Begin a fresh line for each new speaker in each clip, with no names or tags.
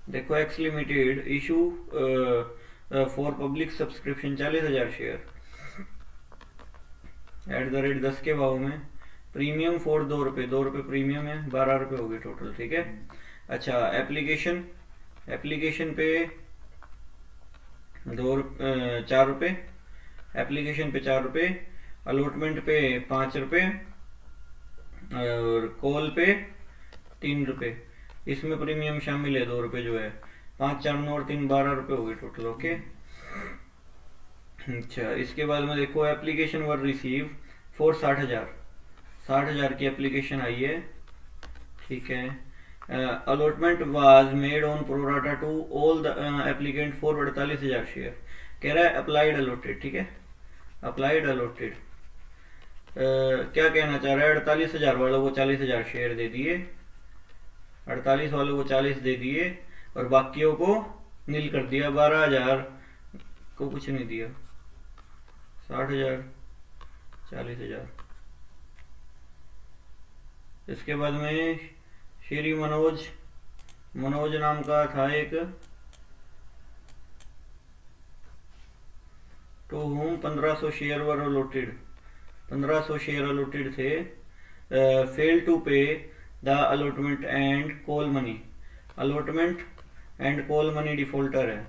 देखो x limited issue for public subscription 40,000 share at the rate 10 के भाव में, प्रीमियम फॉर 2 रुपये, 2 रुपये प्रीमियम है, 12 रुपये हो गए टोटल, ठीक है। अच्छा एप्लीकेशन, एप्लीकेशन पे 4 रुपये, एप्लीकेशन पे 4 रुपये, अलॉटमेंट पे 5 रुपये और कॉल पे 3 रुपये, इसमें प्रीमियम शामिल है 2 रुपये जो है, 5 4 9 और 3 12 रुपये हो गए टोटल, ओके। अच्छा इसके बाद में देखो एप्लीकेशन वर रिसीव फॉर 60,000 की एप्लीकेशन आई है, ठीक है। Allotment was made on pro rata to all the applicant for 48,000 share, कह रहा है अप्लाइड अलॉटेड, ठीक है, अप्लाइड अलॉटेड। क्या कहना चाह रहा है, 48,000 वालों को 40,000 शेयर दे दिए, 48 वालों को 40 दे दिए और बाकियों को नील कर दिया, 12,000 को कुछ नहीं दिया, 60,000 40,000। इसके बाद में श्री मनोज नाम का था एक, to whom 1500 share were allotted, 1500 share allotted थे, fail to pay the allotment and call money, allotment and call money defaulter है।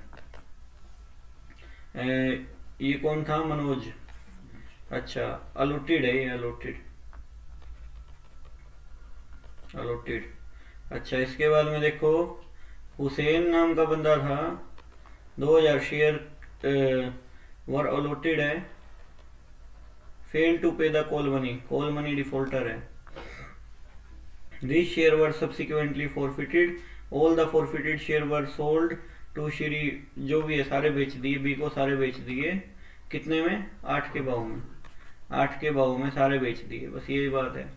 ये कौन था, मनोज, अच्छा अलॉटेड है ये, अलॉटेड। अच्छा इसके बाद में देखो हुसैन नाम का बंदा था, 2,000 शेयर वर अलॉटेड है, fail to pay the call money defaulter है। This share were subsequently forfeited, all the forfeited share were sold to Shri, जो भी है सारे बेच दिए, बी को सारे बेच दिए, कितने में, 8 के भाव में, 8 के भाव में सारे बेच दिए, बस यही बात है।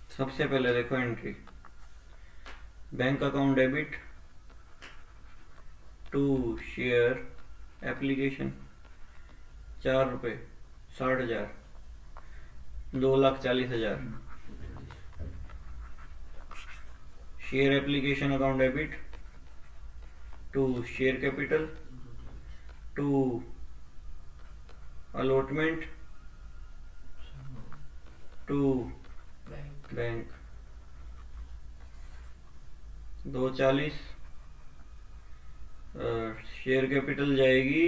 सबसे पहले देखो entry, bank account debit to share application 4 रुपये, 60,000, 2,40,000, share application account debit to share capital to allotment to bank 240, share capital जाएगी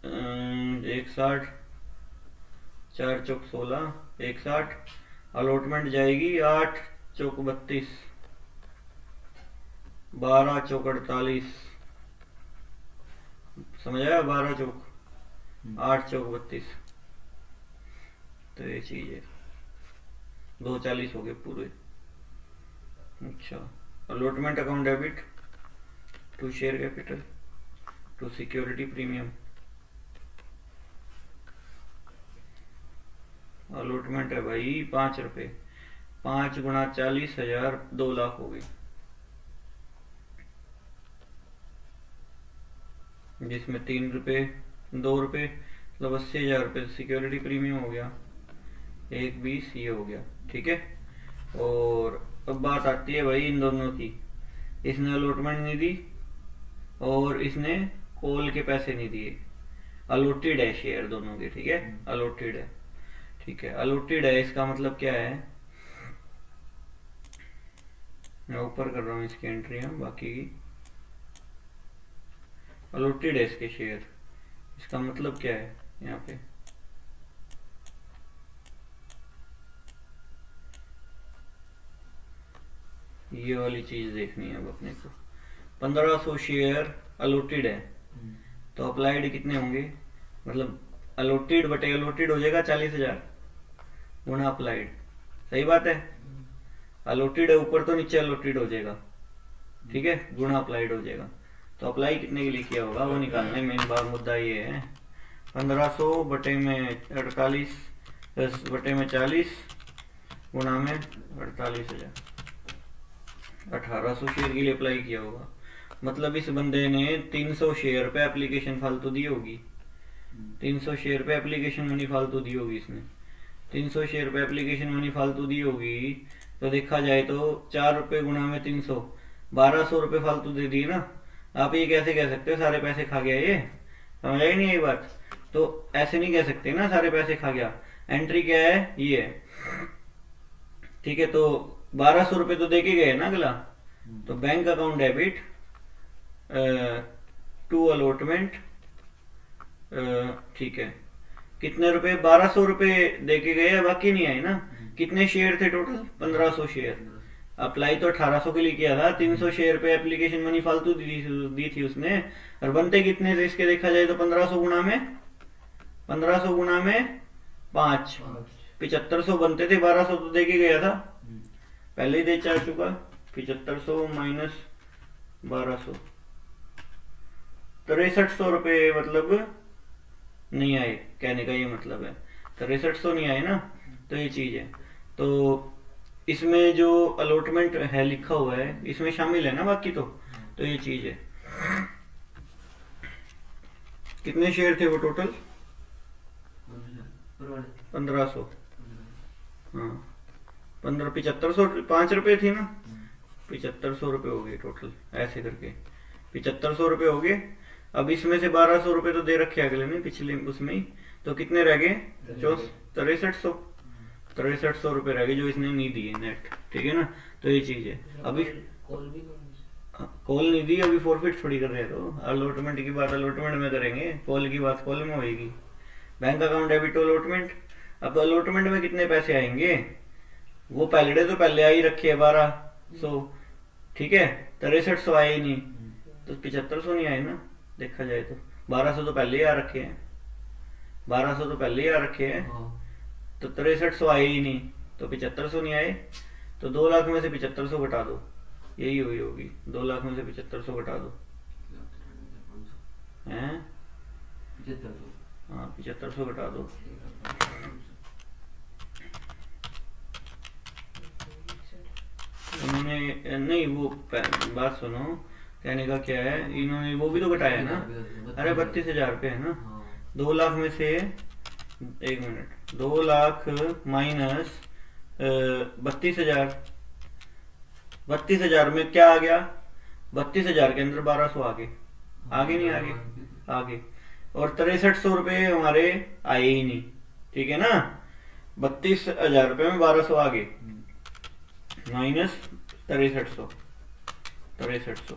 160, 4 चौक 16, 160, अलॉटमेंट जाएगी 8 चौक 32, 12 चौक 48, समझ आया, 12 चौक 8 चौक 32, तो ये चीज है, 240 हो गए पूरे। अच्छा allotment account debit to share capital to security premium, allotment है भाई 5 रुपये, 5 गुणा 40,000, 2 लाख हो गई, जिसमें 3 रुपये 2 रुपये मतलब 80,000 रुपये सिक्योरिटी प्रीमियम हो गया, 1,20 ये हो गया, ठीक है। और अब बात आती है भाई इन दोनों की, इसने अलॉटमेंट नहीं दी और इसने कॉल के पैसे नहीं दिए, अलॉटेड है शेयर दोनों के, ठीक है, अलॉटेड है, ठीक है, अलॉटेड है, इसका मतलब क्या है, मैं ऊपर कर रहा हूँ इसकी एंट्रियां, बाकी की अलॉटेड है इसके शेयर, इसका मतलब क्या है यहाँ पे, ये वाली चीज देखनी है अब अपने को। 1500 शेयर अलॉटेड है, तो अप्लाइड कितने होंगे, मतलब अलॉटेड बटे अलॉटेड हो जाएगा 40,000 गुना अप्लाइड, सही बात है, अलॉटेड है ऊपर तो नीचे अलॉटेड हो जाएगा, ठीक है, गुना अप्लाइड हो जाएगा, तो अप्लाई कितने के लिए किया होगा वो निकालना है, मेन बात मुद्दा ये है। 1500 बटे में 48 बटे में 40 गुणा में 48,000, 1800 शेयर के लिए अप्लाई किया होगा। मतलब इस बंदे ने 300 शेयर पे एप्लीकेशन फालतू दी होगी, 300 शेयर पे एप्लीकेशन मनी फालतू दी होगी इसने, 300 शेयर पे एप्लीकेशन मनी फालतू दी होगी। तो देखा जाए तो 4 रुपये गुणा में 300, 1200 रुपये फालतू दे दिए ना। आप ये कैसे कह सकते हो सारे पैसे खा गया, ये समझ आई नहीं ये बात? तो ऐसे नहीं कह सकते ना सारे पैसे खा गया। एंट्री क्या है, ये है, ठीक है। तो 1200 रुपये तो दे के गए ना अगला। तो bank account debit to allotment, ठीक है, कितने रुपए, 1200 रुपये दे के गए, बाकी नहीं आए ना। कितने शेयर थे टोटल, 1500 शेयर। अप्लाई तो 1800 के लिए किया था, 300 शेयर पे एप्लीकेशन मनी फालतू दी थी उसने। और बनते कितने थे इसके देखा जाए तो 1500 गुना में 5, 7500 बनते थे। 1200 तो दे के गया था, पहले ही दे जा चुका। 7500 माइनस 1200, 6300 रुपये मतलब नहीं आए, कहने का ये मतलब है 6300 नहीं आए ना। तो ये चीज है। तो इसमें जो अलॉटमेंट है लिखा हुआ है इसमें शामिल है ना बाकी। तो ये चीज है। कितने शेयर थे वो टोटल, 1500, हाँ 7500, 5 रुपए थी ना, 7500 रुपये हो गए टोटल ऐसे करके, 7500 रुपये हो गए। अब इसमें से 1200 रुपये तो दे रखे अगले ने पिछले उसमें ही, तो कितने रह गए, 6300 रुपये रह गए जो इसने नहीं दिए नेट, ठीक है ना। तो ये चीज है। अभी कॉल नहीं दी, अभी फॉरफिट थोड़ी कर रहे हैं। तो अलॉटमेंट की बात अलॉटमेंट में करेंगे, कॉल की बात कॉल में होगी। Bank account debit to allotment. अब अलॉटमेंट में कितने पैसे आएंगे, वो पहले तो पहले आ ही रखे है 1200, ठीक है, 6300 आए ही नहीं, तो 7500 नहीं आए ना देखा जाए तो। 1200 तो पहले ही आ रखे हैं, 1200 तो पहले ही आ रखे हैं, तो 6300 आए ही नहीं, तो 7500 नहीं आए। तो 2 लाख में से 7500 घटा दो, यही हुई होगी। 2 लाख में से 7500 घटा दो, हैं, हाँ 7500 घटा दो। उन्होंने नहीं, वो बात सुनो, कहने का क्या है, इन्होंने वो भी तो घटाया ना। अरे 32,000 रुपये है ना। 2 लाख में से, 1 मिनट, 2 लाख माइनस 32,000, 32,000 में क्या आ गया, 32,000 के अंदर 1200 आगे, आगे नहीं आगे, आगे। और 6300 रुपये हमारे आए ही नहीं, ठीक है ना। 32,000 रुपये में 1200 आगे माइनस 6300, 6300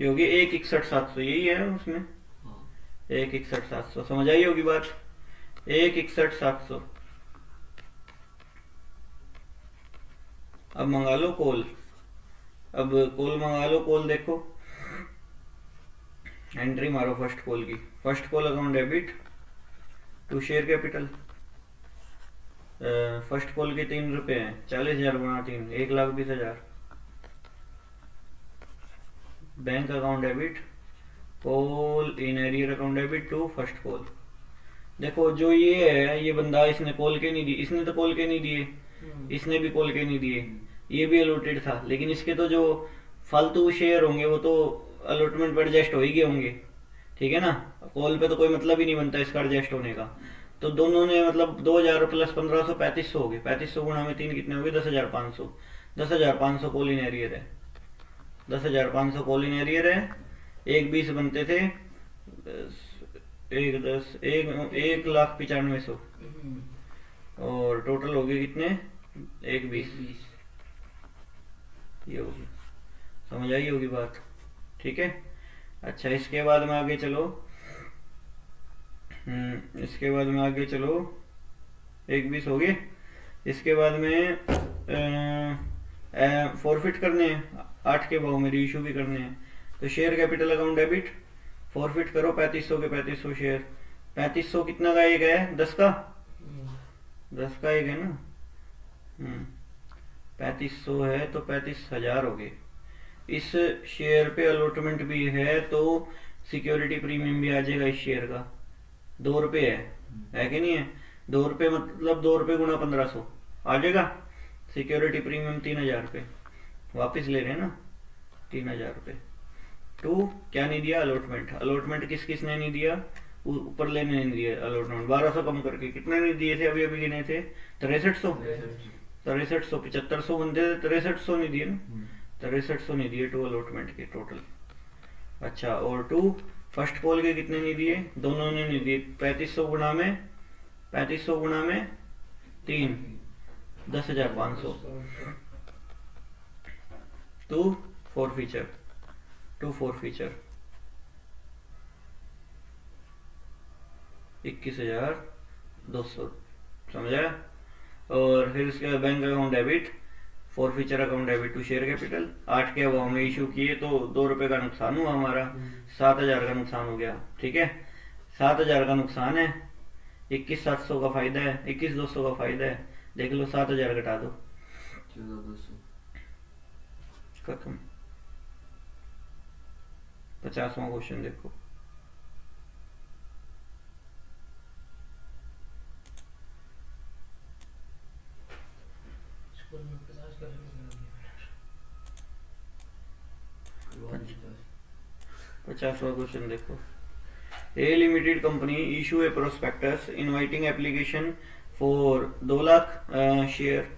ये होगी 1,61,700, यही है उसमें 1,61,700, समझ आई होगी बात। 1,61,700। अब मंगा लो कॉल, अब कॉल मंगा लो, कॉल देखो, एंट्री मारो फर्स्ट कॉल की। First call account debit to share capital, first call के 3 रुपए हैं, 40,000 गुणा 3, 1,20,000। Bank account debit call in arrear account debit to first call. देखो जो ये है, ये बंदा इसने कॉल के नहीं दिए, इसने तो कॉल के नहीं दिए, इसने भी कॉल के नहीं दिए, ये भी अलॉटेड था, लेकिन इसके तो जो फालतू शेयर होंगे वो तो अलॉटमेंट पर एडजस्ट हो ही गए होंगे, ठीक है ना। कॉल पे तो कोई मतलब ही नहीं बनता इसका एडजस्ट होने का। तो दोनों ने मतलब 2,000 प्लस 1500, 3500 हो गए। 3500 गुणा में 3 कितने हो गए, 10,500। 10,500 कॉल इन एरियर है, 10,500 कॉल इन एरियर है। 1,20 बनते थे, 1,95,100 और टोटल हो गए कितने, 1,20, ये होगी, समझ आई होगी बात, ठीक है। अच्छा इसके बाद में आगे चलो, इसके बाद में आगे चलो, 1,20 हो गए। इसके बाद में फॉरफिट करने हैं, 8 के भाव में रीइशू भी करने हैं। तो share capital account debit, forfeit करो 3500 के 3500 शेयर। 3500 कितना का एक है, 10 का, 10 का एक है ना। 3500 है तो 35,000 हो गए। इस शेयर पे अलॉटमेंट भी है तो सिक्योरिटी प्रीमियम भी आ जाएगा इस शेयर का, 2 रुपये है कि नहीं है। 2 रुपये मतलब 2 रुपये गुणा 1500, आ जाएगा। सिक्योरिटी प्रीमियम 3000 रुपये वापस ले रहे हैं ना, 3000 रुपये। टू क्या नहीं दिया, अलॉटमेंट। अलॉटमेंट किस किस ने नहीं दिया, ऊपर लेने नहीं दिया अलॉटमेंट। 1200 कम करके कितने नहीं दिए थे, अभी अभी गिने थे 6300, 7500 बंदे थे, 6300 नहीं दिए ना, 6300 नहीं दिए टू अलॉटमेंट के टोटल। अच्छा, और टू फर्स्ट कॉल के कितने नहीं दिए, दोनों ने नहीं दिए। 3500 गुणा में 3 10,500। टू फोर फीचर 21,200, समझा। और फिर उसके बाद bank account debit, forfeiture account debit to share capital. 8 के अभाव में इशू किए तो 2 रुपए का नुकसान हुआ हमारा, 7,000 का नुकसान हो गया। ठीक है, 7,000 का नुकसान है, 21,700 का फायदा है, 21,200 का फायदा है। देख लो 7,000 घटा दो,
14,200
खत्म। 50वां क्वेश्चन देखो।
स्कूल में 50 का
करवा
50वां क्वेश्चन देखो। A limited company issue a prospectus inviting application for 2 lakh share,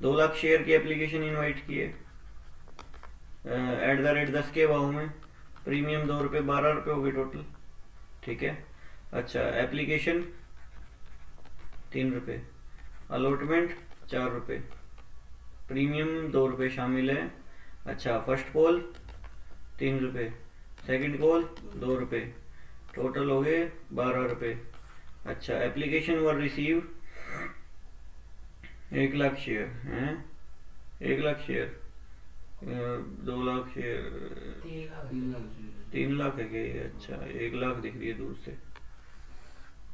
2 lakh share की एप्लीकेशन इनवाइट किए @10 के भाव में। प्रीमियम 2 रुपये, 12 रुपये हो गए टोटल। ठीक है, अच्छा एप्लीकेशन 3 रुपये, अलॉटमेंट 4 रुपये, प्रीमियम 2 रुपये शामिल है। अच्छा, फर्स्ट कॉल 3 रुपये, सेकंड कॉल 2 रुपये, टोटल हो गए 12 रुपये। अच्छा, एप्लीकेशन वर रिसीव 1 लाख शेयर हैं, 1 लाख शेयर, 2 लाख शेयर, 3 लाख है क्या ये? अच्छा, 1 लाख दिख रही है दूर से,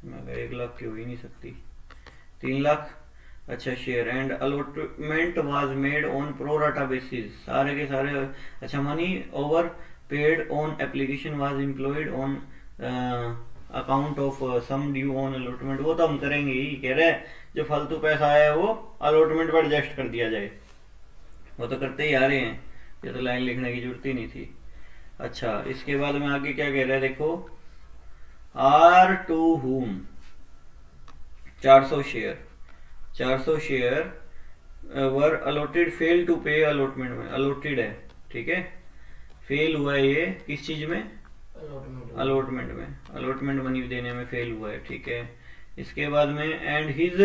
मैं 1 लाख की हो ही नहीं सकती, 3 लाख। अच्छा, share and allotment was made on pro rata basis, सारे के सारे। अच्छा, money over paid on application was employed on account of sum due on allotment. वो तो हम करेंगे ही, कह रहे हैं जो फालतू पैसा आया है वो अलॉटमेंट पर एडजस्ट कर दिया जाए, वो तो करते ही आ रहे हैं, ये तो लाइन लिखने की जरूरत ही नहीं थी। अच्छा, इसके बाद में आगे क्या कह रहा है देखो। Are to whom 400 share, 400 share were allotted fail to pay allotment में, अलॉटेड है। ठीक है, फेल हुआ है ये किस चीज में, अलॉटमेंट में, अलॉटमेंट मनी देने में फेल हुआ है। ठीक है, इसके बाद में and his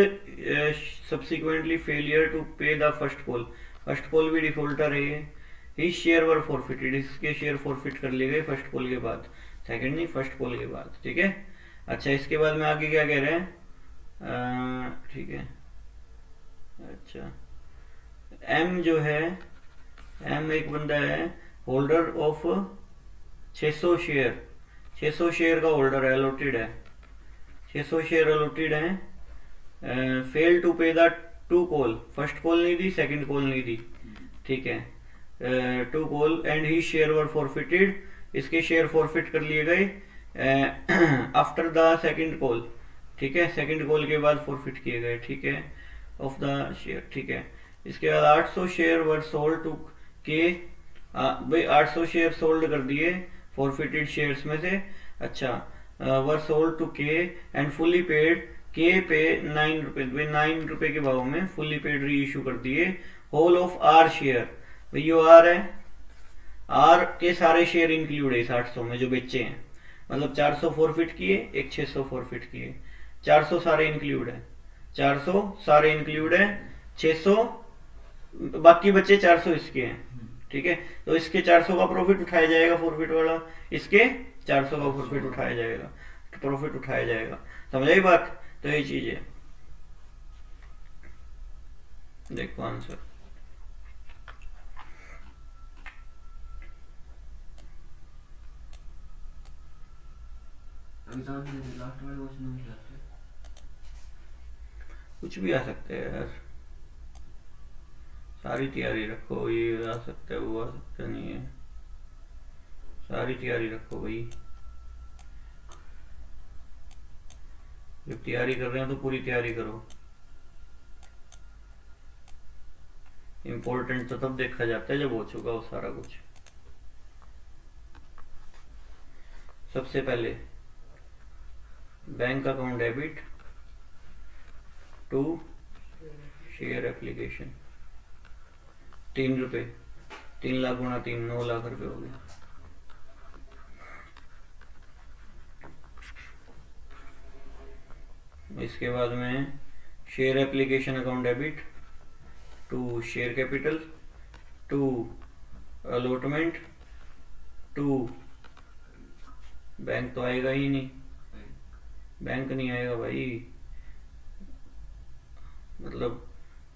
subsequently failure to pay the first call, first call भी डिफॉल्टर है ये। हिज शेयर वर फॉरफिटेड, इसके शेयर फॉरफिट कर लिए गए फर्स्ट कॉल के बाद, सेकंड नहीं फर्स्ट कॉल के बाद। ठीक है, अच्छा इसके बाद में आगे क्या कह रहे हैं, ठीक है। अच्छा, एम जो है, एम एक बंदा है होल्डर ऑफ 600 शेयर, 600 शेयर का होल्डर है, अलॉटेड है, 600 शेयर अलॉटेड है। Fail to pay the two call, first call नहीं दी, सेकंड कॉल नहीं दी। ठीक है, two call and he share were forfeited, इसके शेयर फॉरफिट कर लिए गए आफ्टर द सेकंड कॉल। ठीक है, सेकंड कॉल के बाद फॉरफिट किए गए। ठीक है, ऑफ द शेयर। ठीक है, इसके बाद 800 शेयर वर सोल्ड टू के, भाई 800 शेयर सोल्ड कर दिए फॉरफिटेड शेयर्स में से। अच्छा, वर सोल्ड टू के एंड फुल्ली पेड, के पे 9 रुपए, भाई 9 रुपए के भाव में फुल्ली पेड री इशू कर दिए। होल ऑफ आर शेयर, भाई यो आर है, आर के सारे शेयर इंक्लूड है इस 800 में जो बेचे हैं, मतलब 400 फॉरफिट किए, एक 600 फॉरफिट किए, 400 सारे इंक्लूड है, 400 सारे इंक्लूड है, 600 बाकी बचे 400 इसके हैं। ठीक है, तो इसके 400 का प्रॉफिट उठाया जाएगा फॉरफिट वाला, इसके 400 का प्रॉफिट उठाया जाएगा, प्रॉफिट उठाया जाएगा। समझ आई बात? तो ये चीज है, देखो आंसर।
लास्ट वाले क्वेश्चन में क्या है?
कुछ भी आ सकता है यार, सारी तैयारी रखो, ये आ सकता है वो आ सकता नहीं है, सारी तैयारी रखो भाई। जब तैयारी कर रहे हो तो पूरी तैयारी करो। इम्पोर्टेंट तो तब देखा जाता है जब हो चुका हो सारा कुछ। सबसे पहले bank account debit to share application, 3 रुपए, 3 लाख गुणा 3, 9 लाख रुपए हो गए। इसके बाद में share application account debit to share capital to allotment to bank तो आएगा ही नहीं, बैंक नहीं आएगा भाई। मतलब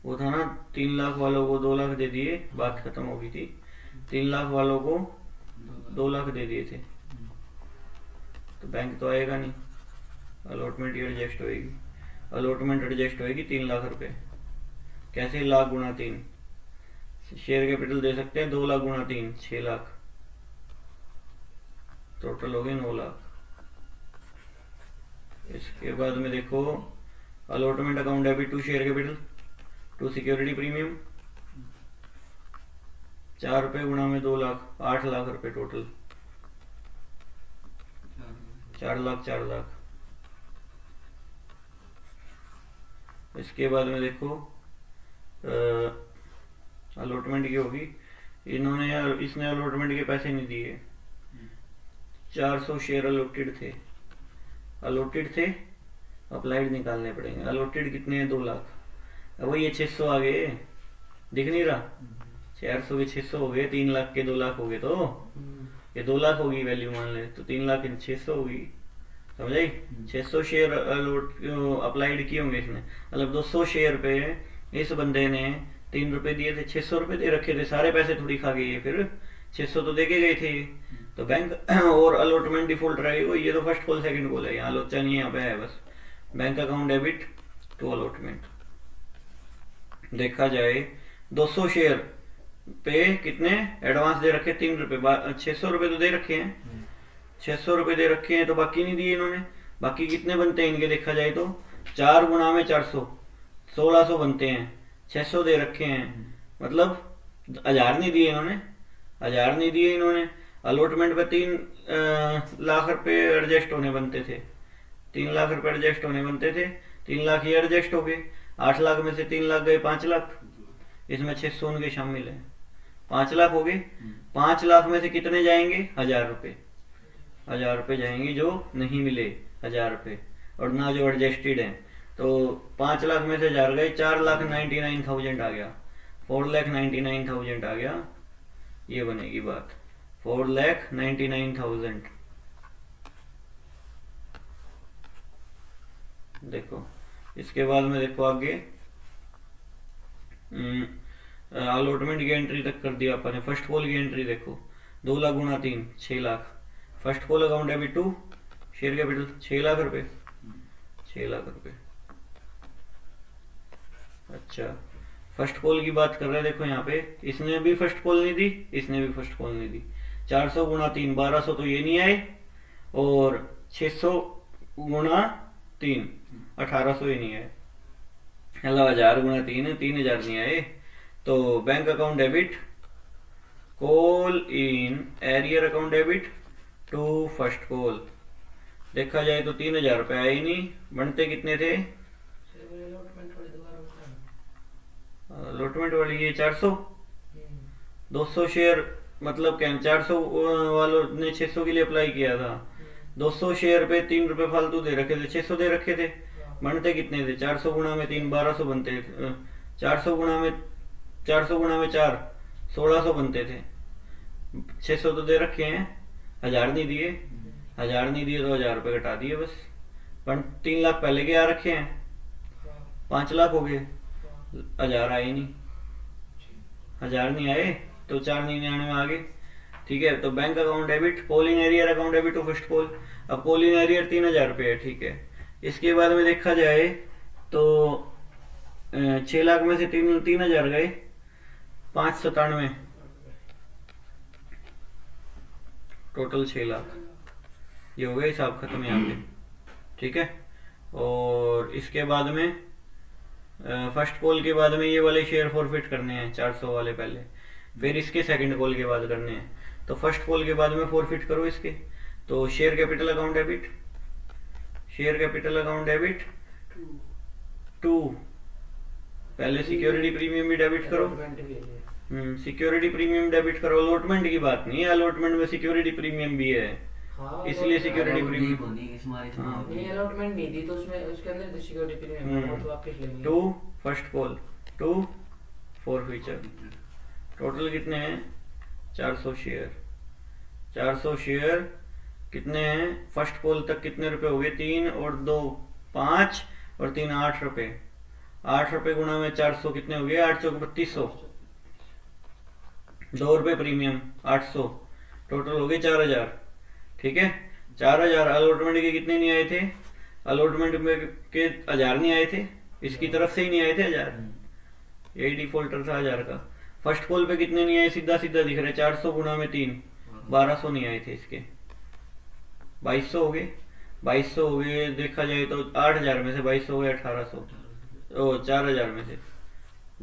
वो था ना 3 लाख वालों को 2 लाख दे दिए, बात खत्म हो गई थी। 3 लाख वालों को 2 लाख दे दिए थे, तो बैंक तो आएगा नहीं। अलॉटमेंट एडजस्ट होएगी, अलॉटमेंट एडजस्ट होएगी 3 लाख रुपए। कैसे? लाख गुणा 3, शेयर कैपिटल दे सकते हैं 2 लाख गुणा 3, 6 लाख, टोटल हो गए 9 लाख। इसके बाद में देखो allotment account debit to share capital to security premium, 4 रुपए गुणा में 2 लाख, 8 लाख रुपए टोटल, 4 लाख 4 लाख। इसके बाद में देखो अलॉटमेंट की होगी, इसने अलॉटमेंट के पैसे नहीं दिए, 400 शेयर अलॉटेड थे, अप्लाइड निकालने पड़ेंगे। अलॉटेड कितने हैं? 2 लाख। अब ये 600 आ गए, दिख नहीं रहा? 400 के 600 हो गए, 3 लाख के 2 लाख हो गए, तो ये 2 लाख होगी वैल्यू मान ले, तो 3 लाख इन 600 होगी, समझे? 600 शेयर अप्लाइड किए होंगे इसने, मतलब 200 शेयर पे इस बंदे ने 3 रुपए दिए थे, 600 रुपए दे रखे थे, सारे पैसे थोड़ी खा गए, फिर 600 तो दे के गए थे। तो बैंक और अलॉटमेंट डिफॉल्ट रहेगा, ये तो फर्स्ट कॉल सेकंड कॉल है, यहाँ लोचा नहीं है, यहाँ पे है बस bank account debit to allotment. देखा जाए 200 शेयर पे कितने एडवांस दे रखे? 3 रुपए, 600 रुपए तो दे रखे हैं, 600 रुपए दे रखे हैं, तो बाकी नहीं दिए इन्होंने। बाकी कितने बनते हैं इनके? देखा जाए तो 4 गुणा में 400, 1600 बनते हैं, 600 दे रखे हैं, मतलब 1000 नहीं दिए इन्होंने, 1000 नहीं दिए इन्होंने। अलॉटमेंट पे 3 लाख रुपए एडजस्ट होने बनते थे, 3 लाख रुपए एडजस्ट होने बनते थे, 3 लाख ये एडजस्ट हो गए, 8 लाख में से 3 लाख गए 5 लाख, इसमें 600 उनके शामिल है, 5 लाख हो गए। 5 लाख में से कितने जाएंगे? 1000 रुपए, 1000 रुपए जाएंगे जो नहीं मिले, 1000 रुपए, और ना जो एडजस्टेड है। तो 5 लाख में से 1000 गए, 4,99,000 आ गया, 4,99,000 आ गया, ये बनेगी बात, 4,99,000। देखो इसके बाद में देखो आगे अलॉटमेंट की एंट्री तक कर दिया अपन ने। फर्स्ट कॉल की एंट्री देखो, 2 लाख गुणा 3, 6 lakh. First call account debit to share capital 6 lakh रुपए, 6 लाख रुपए। अच्छा, फर्स्ट कॉल की बात कर रहे हैं, देखो यहाँ पे इसने भी फर्स्ट कॉल नहीं दी, इसने भी फर्स्ट कॉल नहीं दी। 400 गुणा 3, 1200 तो ये नहीं आए, और 600 गुणा 3, 1800 ये नहीं आए, मतलब 1000 गुणा 3, 3000 नहीं आए। तो bank account debit call in arrear account debit to first call. देखा जाए तो 3000 रुपए आए ही नहीं, बनते कितने थे? अलॉटमेंट वाली ये 400, 200 शेयर, मतलब क्या 400 वालों ने 600 के लिए अप्लाई किया था, 200 शेयर पे 3 रुपए फालतू दे रखे थे, 600 दे रखे थे, बनते कितने थे? 400 गुणा में 3, 1200 बनते, 400 गुणा में 4, 1600 बनते थे। 600 तो दे रखे हैं, 1000 नहीं दिए, 1000 नहीं दिए तो 1000 रुपए घटा दिए बस। पर 3 लाख पहले के आ रखे हैं, 5 लाख हो गए, 1000 आए नहीं, 1000 नहीं आए तो 499 में आ गए। ठीक है, तो bank account debit call in arrear account debit to first call. अब कॉल इन एरियर 3000 रुपये है, ठीक है। इसके बाद में देखा जाए तो 6 लाख में से 3000 गए, 597, टोटल 6 लाख, ये हो गया हिसाब खत्म यहाँ पे। ठीक है, और इसके बाद में फर्स्ट कॉल के बाद में ये वाले शेयर फॉरफिट करने हैं 400 वाले पहले, फिर इसके सेकंड कॉल के बाद करने हैं। तो फर्स्ट कॉल के बाद में फॉरफिट करो इसके। तो share capital account debit, share capital account debit to, पहले सिक्योरिटी प्रीमियम भी डेबिट करो। सिक्योरिटी प्रीमियम डेबिट करो, अलॉटमेंट की बात नहीं है, अलॉटमेंट में सिक्योरिटी प्रीमियम भी है, इसलिए सिक्योरिटी प्रीमियम
नहीं अलॉटमेंट नहीं दी तो उसमें उसके अंदर सिक्योरिटी प्रीमियम वो तो वापस लेंगे।
To first call to forfeiture. Total कितने हैं 400 शेयर, 400 शेयर कितने हैं फर्स्ट कॉल तक कितने रुपए हो गए 3 और 2 5 और 3 8 रुपए, 8 रुपए गुणा में 400 कितने हो गए 8 चौक 3200, 2 रुपए प्रीमियम 800, टोटल हो गए 4000। ठीक है 4000। अलॉटमेंट के कितने नहीं आए थे, अलॉटमेंट में के 1000 नहीं आए थे, इसकी तरफ से ही नहीं आए थे 1000, यही डिफॉल्टर था 1000 का। फर्स्ट कॉल पे कितने नहीं आए सीधा सीधा दिख रहे 400 गुणा में 3 1200 नहीं आए थे इसके, 2200 हो गए, 2200 हो गए। देखा जाए तो 8000 में से 2200 हो गए 1800, ओ 4000 में से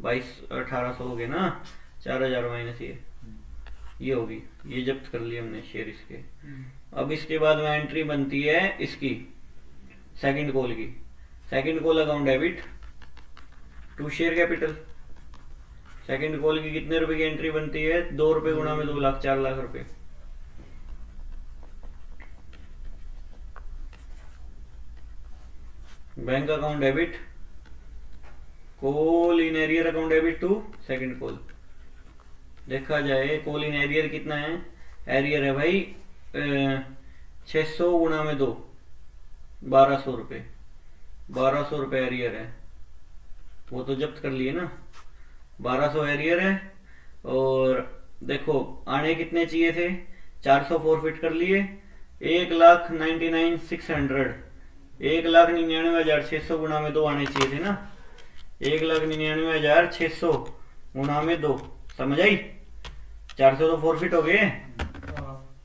1800 हो गए ना, 4000 माइनस ये होगी, ये जब्त कर लिए हमने शेयर इसके। अब इसके बाद में एंट्री बनती है इसकी सेकंड कॉल की, second call account debit to share capital. Second call की कितने रुपए की एंट्री बनती है 2 रुपए गुणा में 2 लाख 4 लाख रुपए। Bank account debit call in arrear account debit to second call. देखा जाए कॉल इन एरियर कितना है, एरियर है भाई 600 गुणा में 2 1200 रुपए, 1200 रुपए एरियर है, वो तो जब्त कर लिए ना, 1200 एरियर है। और देखो आने कितने चाहिए थे 400 फॉरफिट कर लिए, 1,99,600, 1,99,600 गुणा में 2 आने चाहिए थे ना, 1,99,600 गुणा में 2, समझ आई। 400 तो फॉरफिट हो गए,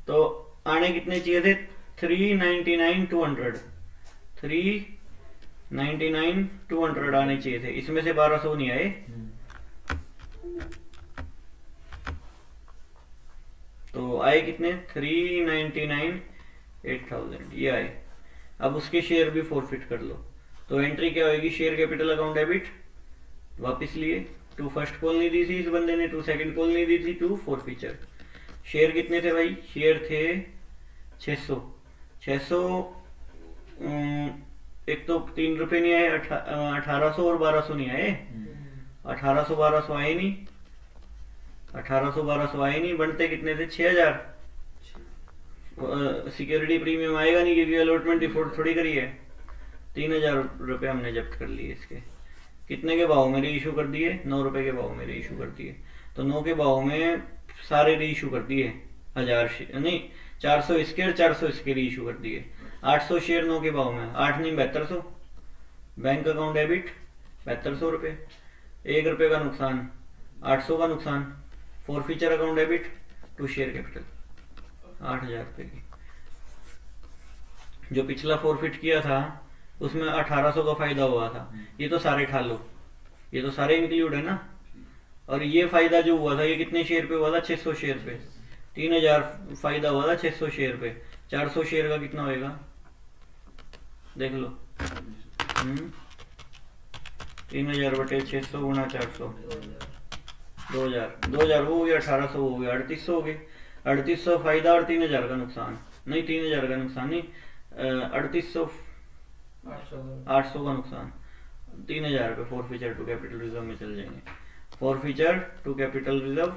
तो आने कितने चाहिए थे 399,200, 399,200 आने चाहिए थे, इसमें से 1200 नहीं आए, तो आए कितने 399,800 ये आए। अब उसके शेयर भी फॉरफिट कर लो, तो एंट्री क्या होगी शेयर कैपिटल अकाउंट डेबिट वापस लिए, टू फर्स्ट कॉल नहीं दी थी इस बंदे ने, टू सेकंड कॉल नहीं दी थी, टू फॉरफीचर। शेयर कितने थे भाई, शेयर थे 600, 600 एक तो 3 रुपए नहीं आए, 1800 और 1200 नहीं आए, 1800 1200 आए नहीं, 1800 1200 आए नहीं, बनते कितने थे 6000। सिक्योरिटी प्रीमियम आएगा नहीं क्योंकि अलॉटमेंट डिफॉल्ट थोड़ी करी है, 3000 रुपए हमने जब्त कर लिए इसके। कितने के भाव में री इशू कर दिए 9 रुपए के भाव में री इशू कर दिए, तो 9 के भाव में सारे री इशू कर दिए, 1000 नहीं 400 इसके और 400 इसके री इशू कर दिए, 800 शेयर 9 के भाव में, 8 नहीं 7200। बैंक अकाउंट डेबिट 7200 रुपए, 1 रुपए का नुकसान, 800 का नुकसान। Forfeiture account debit to share capital 8000 रुपए की। जो पिछला फॉरफिट किया था उसमें 1800 का फायदा हुआ था, ये तो सारे ठा लो, ये तो सारे इंक्लूड है ना। और ये फायदा जो हुआ था ये कितने शेयर पे हुआ था 600 शेयर पे, 3000 फायदा हुआ था 600 शेयर पे, 400 शेयर का कितना होएगा देख लो, 3000 बटे 600 गुणा 400, 2000 वो हो गया, 1800 हो गया, 3800 हो गए, 3800 फायदा और 3000 का नुकसान, नहीं 3000 का नुकसान नहीं, 800 का नुकसान, 3000 पे फॉरफीचर टू कैपिटल रिजर्व में चल जाएंगे, फॉरफीचर टू कैपिटल रिजर्व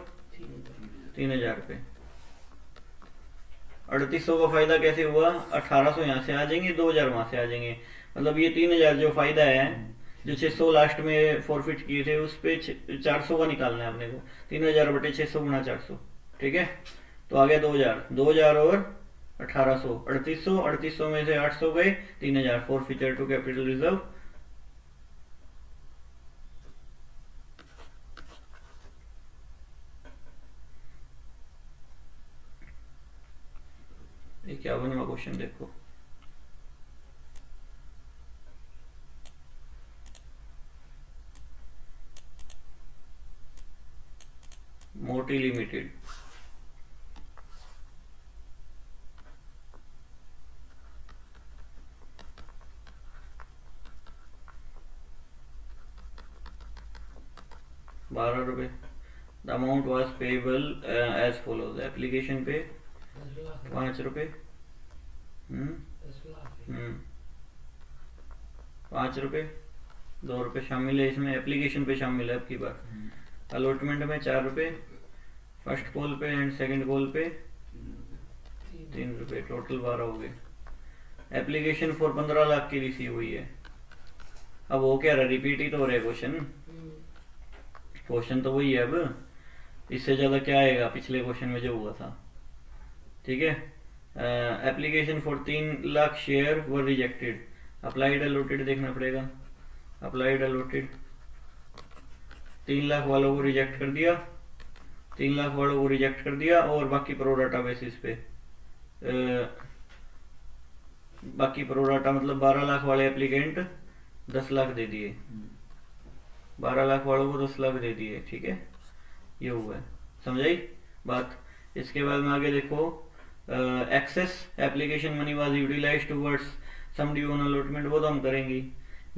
3000 पे। 3800 का फायदा कैसे हुआ, 1800 यहाँ से आ जाएंगे, 2000 वहां से आ जाएंगे, मतलब ये 3000 जो फायदा है, जो 600 लास्ट में फॉरफिट किए थे उस पे 400 का निकालना है अपने को, 3000 बटे 600 गुणा 400, ठीक है। तो आ गया 2000 और 1800, 3800 में से 800 गए, 3000 फॉरफीचर टू कैपिटल रिजर्व। ये 51वां क्वेश्चन देखो, Moti limited. ₹12। The amount was payable as follows. Application पे
10 लाख
₹5।
10 लाख
₹5, ₹2 शामिल है इसमें, एप्लीकेशन पे शामिल है अब की बार। अलॉटमेंट में ₹4, फर्स्ट कॉल पे एंड सेकंड कॉल पे ₹3, टोटल 12 हो गए। एप्लीकेशन फॉर 15 लाख की रिसीव हुई है। अब वो क्या रहा, रिपीट ही तो हो रहा है क्वेश्चन। क्वेश्चन तो वही है, अब इससे ज्यादा क्या आएगा पिछले क्वेश्चन में जो हुआ था। ठीक है। Application for 3 lakh share were rejected. Applied allotted देखना पड़ेगा। अप्लाइड अलॉटेड 3 लाख वालों को रिजेक्ट कर दिया, 3 लाख वालों को रिजेक्ट कर दिया, और बाकी प्रोराटा बेसिस पे बाकी प्रोराटा मतलब 12 लाख वाले एप्लीकेंट 10 लाख दे दिए, 12 लाख वालों को 10 लाख दे दिए। ठीक है, ये हुआ है, समझाई बात। इसके बाद में आगे देखो, excess application money was utilised towards sum due on allotment, वो तो हम करेंगे।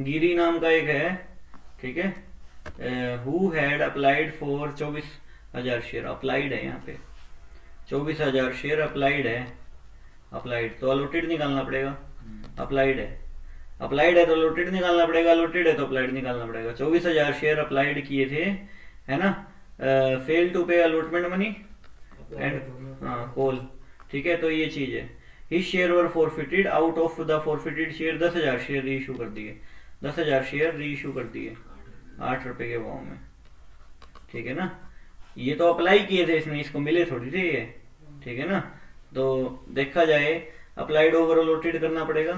गिरी नाम का एक है, ठीक है, who had applied for 24,000 share. Applied है यहाँ पे 24,000 शेयर अप्लाइड है। अप्लाइड तो अलॉटेड निकालना पड़ेगा। अप्लाइड है, अप्लाइड है तो अलॉटेड निकालना पड़ेगा, अलॉटेड है तो अप्लाइड निकालना पड़ेगा। 24,000 शेयर अप्लाइड किए थे, है ना। Fail to pay allotment money and call. ठीक है, तो ये चीज है। His share were forfeited, out of the forfeited share 10,000 share री इशू कर दिए, 10,000 शेयर री इशू कर दिए ₹8 के भाव में। ठीक है ना, ये तो अप्लाई किए थे इसने, इसको मिले थोड़ी थे ये। ठीक है ना, तो देखा जाए अप्लाइड ओवर अलॉटेड करना पड़ेगा।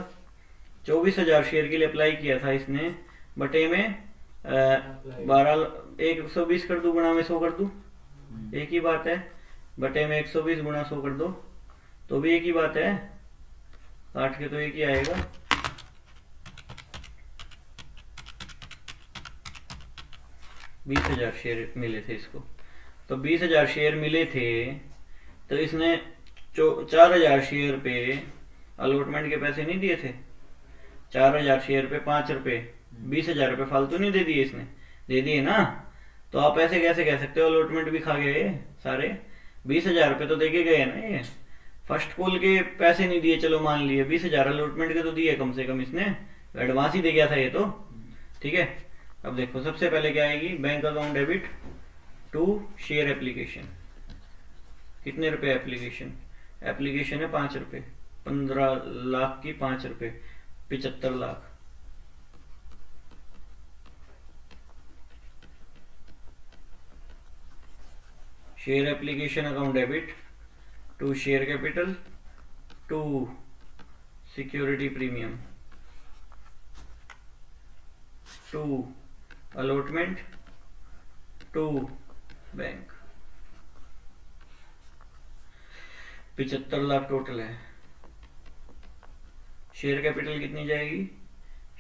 24,000 शेयर के लिए अप्लाई किया था इसने, बटे में 120 कर दू, गुणा में 100 कर दू, एक ही बात है। बटे में 120 गुणा 100 कर दो तो भी एक ही बात है, 60 के तो एक ही आएगा। ₹20,000 शेयर मिले थे इसको, तो 20,000 शेयर मिले थे, तो इसने 4,000 शेयर पे अलॉटमेंट के पैसे नहीं दिए थे। 4,000 शेयर पे ₹5, ₹20,000 फालतू नहीं दे दिए इसने, दे दिए ना। तो आप ऐसे कैसे कह सकते हो अलॉटमेंट भी खा गए सारे? ₹20,000 तो देके गए ना ये। फर्स्ट कॉल के पैसे नहीं दिए, चलो मान लिए, 20,000 अलॉटमेंट के तो दिए कम से कम, इसने एडवांस ही दे गया था ये तो। ठीक है, अब देखो सबसे पहले क्या आएगी, bank account debit to share application. कितने रुपए एप्लीकेशन? एप्लीकेशन है ₹5, 15 लाख की ₹5, 75 lakh. Share application account debit to share capital to security premium to allotment to bank. 75 lakh total है। शेयर कैपिटल कितनी जाएगी?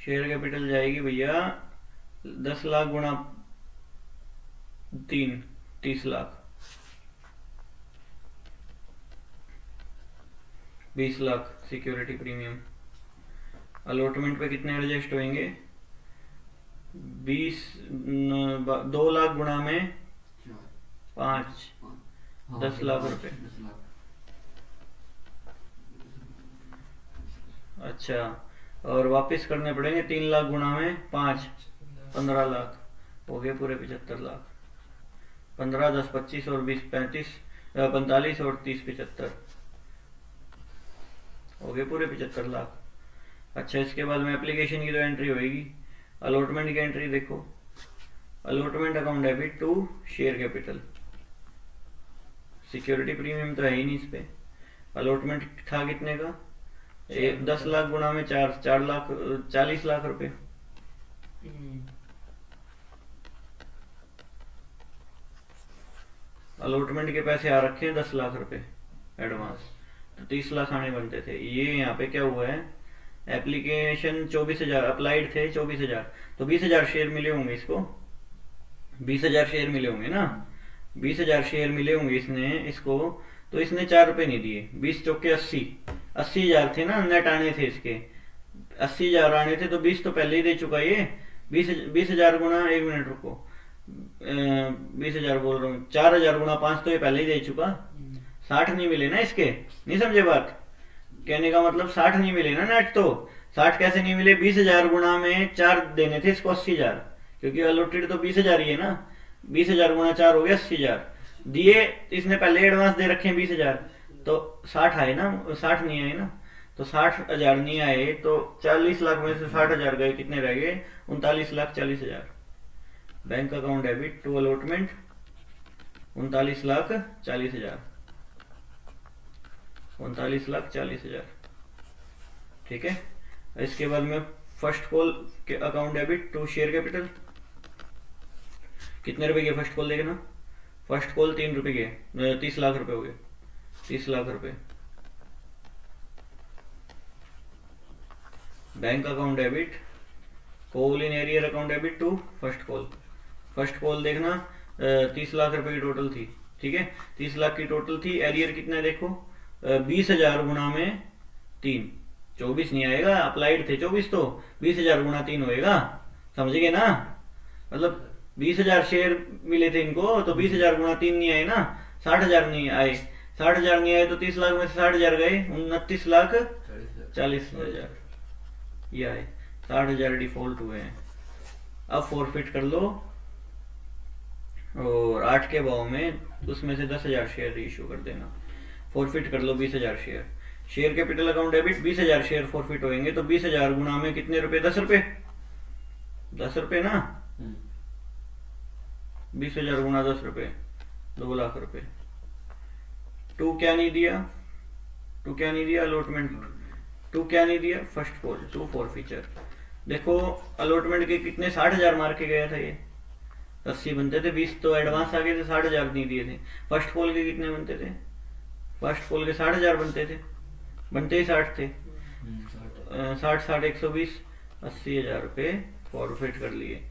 शेयर कैपिटल जाएगी भैया 10 लाख गुणा 3, 30 lakh, 20 lakh security premium. Allotment पे कितने एडजस्ट होंगे? 2 लाख गुणा में 5, 10 लाख रुपए। अच्छा, और वापस करने पड़ेंगे 3 लाख गुणा में 5, 15 लाख हो गए पूरे 75 लाख। 15, 10, 25 और 20, 35, 45 और 30, 75 हो गए पूरे 75 लाख। अच्छा, इसके बाद में एप्लीकेशन की तो एंट्री होगी। अलॉटमेंट की एंट्री देखो, allotment account debit to share capital. Security premium तो है ही नहीं इस पे। अलॉटमेंट था कितने का? 10 लाख गुणा में 4 लाख, 40 लाख रुपए। अलॉटमेंट के पैसे आ रखे हैं 10 लाख रुपए एडवांस, तो 30 लाख आने बनते थे। ये यहाँ पे क्या हुआ है, एप्लीकेशन 24,000 अप्लाइड थे, 24,000, तो 20,000 शेयर मिले होंगे इसको, 20,000 शेयर मिले होंगे ना। 20,000 शेयर मिले होंगे इसने इसको, तो इसने 4 रुपए नहीं दिए, 20 चौके 80,000 थे ना नेट आने थे इसके, 80,000 आने थे, तो 20 तो पहले ही दे चुका ये। 20,000 गुना, 1 मिनट रुको, 20,000 बोल रहा हूँ, 4,000 गुना 5 तो ये पहले ही दे चुका। 60 नहीं मिले ना इसके, नहीं समझे बात, कहने का मतलब 60 नहीं मिले ना नेट, तो 60 कैसे नहीं मिले, 20,000 गुना में 4 देने थे इसको 80,000, क्योंकि अलॉटेड तो 20,000 ही है ना, 20,000 गुना 4 हो गया 80,000 दिए, इसने पहले एडवांस दे रखे हैं 20,000, तो 60 आए ना, 60 नहीं आए ना, तो 60,000 नहीं आए, तो 40 लाख में से 60,000 गए, कितने रह गए, 39,40,000। Bank account debit to allotment 39,40,000, 39,40,000, ठीक है। इसके बाद में फर्स्ट कॉल के account debit to share capital, कितने रुपए के फर्स्ट कॉल देखना, फर्स्ट कॉल 3 रुपए के, 30 लाख रुपए हो गए, 30 लाख रुपए। Bank account debit call in arrear account debit to first call, first call देखना 30 लाख रुपए की टोटल थी, ठीक है, 30 लाख की टोटल थी, एरियर कितना है देखो, 20,000 गुना में 3, 24 नहीं आएगा, अप्लाइड थे 24, तो 20,000 गुना 3 होएगा, समझ गए ना, मतलब 20,000 शेयर मिले थे इनको, तो 20,000 गुना 3 नहीं आए ना, 60,000 नहीं आए, 60,000 नहीं आए, तो 30 लाख में से 60,000 गए, 29,40,000 ये आए, 60,000 डिफॉल्ट हुए हैं। अब फॉरफिट कर लो, और 8 के भाव में उसमें से 10,000 शेयर इशू कर देना, फॉरफिट कर लो 20,000 share, share capital account debit 20,000 share forfeit होंगे, तो 20,000 गुना में कितने रुपए, 10 रुपए, 10 रुपए ना, 20,000 गुना 10 रुपए, 2 लाख रुपए। टू क्या नहीं दिया, टू क्या नहीं दिया, अलॉटमेंट, टू क्या नहीं दिया, फर्स्ट कॉल टू फॉरफीचर। देखो अलॉटमेंट के कितने 60,000 मार के गया था ये, 80 बनते थे, 20 तो एडवांस आ गए थे, 60,000 नहीं दिए थे। फर्स्ट कॉल के कितने बनते थे, फर्स्ट कॉल के 60,000 बनते थे, बनते ही 60 थे, 60 120, 80,000 रुपए फॉरफिट कर लिए,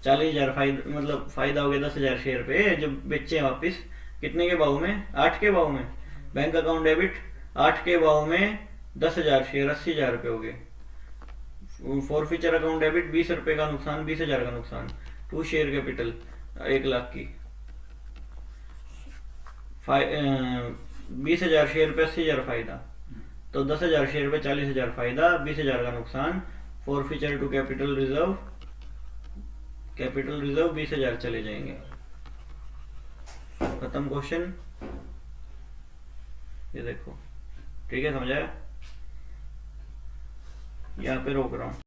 40,000 फायदा, मतलब फायदा हो गया 10,000 शेयर पे जो बेचे वापस, कितने के भाव में, 8 के भाव में। बैंक अकाउंट डेबिट 8 के भाव में 10,000 शेयर 80,000 रुपए हो गए। फॉरफीचर अकाउंट डेबिट 20 रुपए का नुकसान, 20,000 का नुकसान। टू शेयर कैपिटल 1 लाख की, 20,000 शेयर पे 80,000 फायदा, तो 10,000 शेयर पे 40,000 फायदा, 20,000 का नुकसान। Forfeiture to capital reserve, capital reserve 20,000 चले जाएंगे। खत्म क्वेश्चन, ये देखो, ठीक है, समझाया, यहाँ पे रोक रहा हूँ।